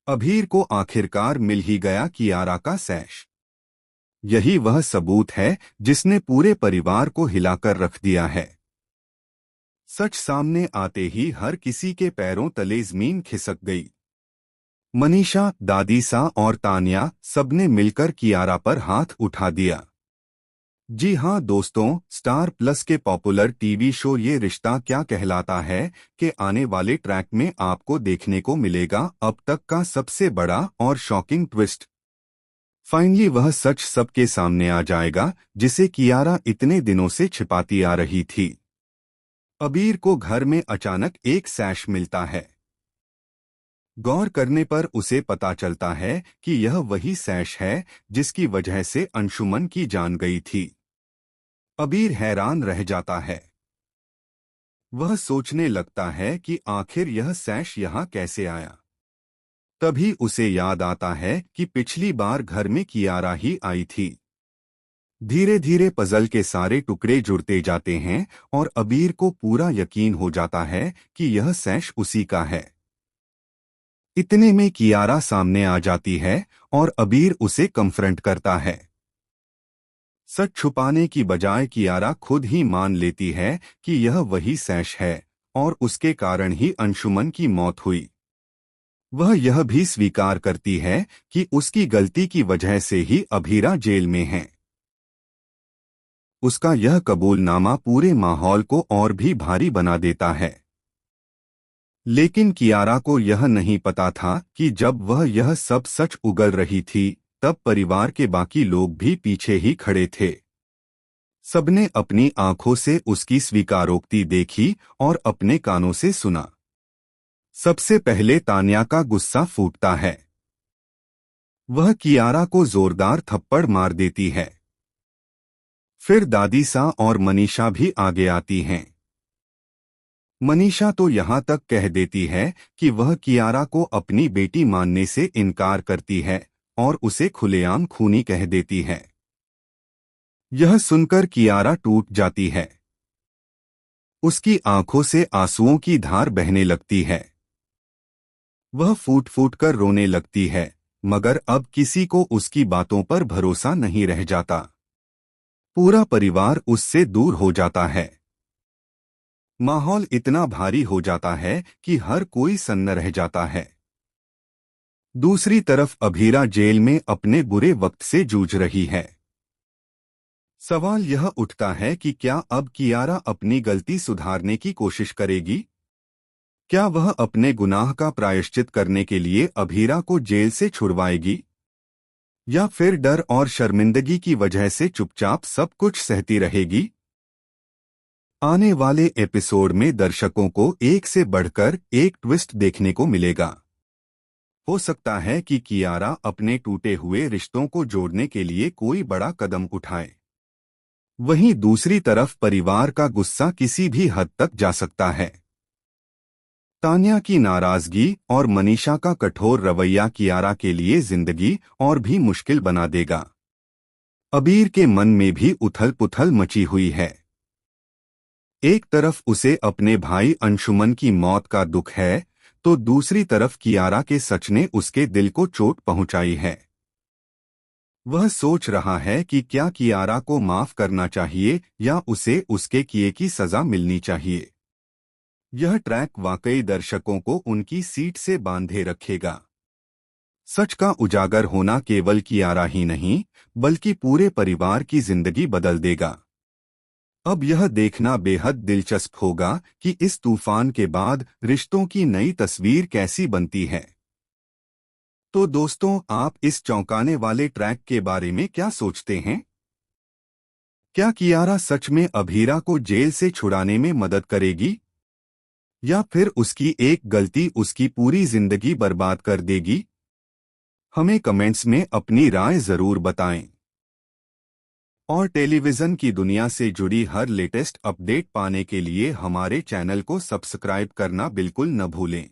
अभीर को आखिरकार मिल ही गया कियारा का सैश। यही वह सबूत है जिसने पूरे परिवार को हिलाकर रख दिया है। सच सामने आते ही हर किसी के पैरों तले जमीन खिसक गई। मनीषा, दादीसा और तान्या सबने मिलकर कियारा पर हाथ उठा दिया। जी हाँ दोस्तों, स्टार प्लस के पॉपुलर टीवी शो ये रिश्ता क्या कहलाता है के आने वाले ट्रैक में आपको देखने को मिलेगा अब तक का सबसे बड़ा और शॉकिंग ट्विस्ट। फाइनली वह सच सबके सामने आ जाएगा जिसे कियारा इतने दिनों से छिपाती आ रही थी। अबीर को घर में अचानक एक सैश मिलता है। गौर करने पर उसे पता चलता है कि यह वही सैश है जिसकी वजह से अंशुमन की जान गई थी। अबीर हैरान रह जाता है। वह सोचने लगता है कि आखिर यह सैश यहाँ कैसे आया। तभी उसे याद आता है कि पिछली बार घर में कियारा ही आई थी। धीरे धीरे पजल के सारे टुकड़े जुड़ते जाते हैं और अबीर को पूरा यकीन हो जाता है कि यह सैश उसी का है। इतने में कियारा सामने आ जाती है और अबीर उसे कन्फ्रंट करता है। सच छुपाने की बजाय कियारा खुद ही मान लेती है कि यह वही सैश है और उसके कारण ही अंशुमन की मौत हुई। वह यह भी स्वीकार करती है कि उसकी गलती की वजह से ही अभीरा जेल में है। उसका यह कबूलनामा पूरे माहौल को और भी भारी बना देता है। लेकिन कियारा को यह नहीं पता था कि जब वह यह सब सच उगल रही थी तब परिवार के बाकी लोग भी पीछे ही खड़े थे। सबने अपनी आंखों से उसकी स्वीकारोक्ति देखी और अपने कानों से सुना। सबसे पहले तान्या का गुस्सा फूटता है। वह कियारा को जोरदार थप्पड़ मार देती है। फिर दादीसा और मनीषा भी आगे आती हैं। मनीषा तो यहाँ तक कह देती है कि वह कियारा को अपनी बेटी मानने से इनकार करती है और उसे खुलेआम खूनी कह देती है। यह सुनकर कियारा टूट जाती है। उसकी आंखों से आंसुओं की धार बहने लगती है। वह फूट फूट कर रोने लगती है, मगर अब किसी को उसकी बातों पर भरोसा नहीं रह जाता। पूरा परिवार उससे दूर हो जाता है। माहौल इतना भारी हो जाता है कि हर कोई सन्न रह जाता है। दूसरी तरफ अभीरा जेल में अपने बुरे वक्त से जूझ रही है। सवाल यह उठता है कि क्या अब कियारा अपनी गलती सुधारने की कोशिश करेगी? क्या वह अपने गुनाह का प्रायश्चित करने के लिए अभीरा को जेल से छुड़वाएगी? या फिर डर और शर्मिंदगी की वजह से चुपचाप सब कुछ सहती रहेगी? आने वाले एपिसोड में दर्शकों को एक से बढ़कर एक ट्विस्ट देखने को मिलेगा। हो सकता है कि कियारा अपने टूटे हुए रिश्तों को जोड़ने के लिए कोई बड़ा कदम उठाए। वहीं दूसरी तरफ परिवार का गुस्सा किसी भी हद तक जा सकता है। तान्या की नाराजगी और मनीषा का कठोर रवैया कियारा के लिए जिंदगी और भी मुश्किल बना देगा। अबीर के मन में भी उथल पुथल मची हुई है। एक तरफ उसे अपने भाई अंशुमन की मौत का दुख है तो दूसरी तरफ कियारा के सच ने उसके दिल को चोट पहुंचाई है। वह सोच रहा है कि क्या कियारा को माफ करना चाहिए या उसे उसके किए की सजा मिलनी चाहिए। यह ट्रैक वाकई दर्शकों को उनकी सीट से बांधे रखेगा। सच का उजागर होना केवल कियारा ही नहीं बल्कि पूरे परिवार की जिंदगी बदल देगा। अब यह देखना बेहद दिलचस्प होगा कि इस तूफान के बाद रिश्तों की नई तस्वीर कैसी बनती है। तो दोस्तों, आप इस चौंकाने वाले ट्रैक के बारे में क्या सोचते हैं? क्या कियारा सच में अभीरा को जेल से छुड़ाने में मदद करेगी? या फिर उसकी एक गलती उसकी पूरी जिंदगी बर्बाद कर देगी? हमें कमेंट्स में अपनी राय जरूर बताएं। और टेलीविज़न की दुनिया से जुड़ी हर लेटेस्ट अपडेट पाने के लिए हमारे चैनल को सब्सक्राइब करना बिल्कुल न भूलें।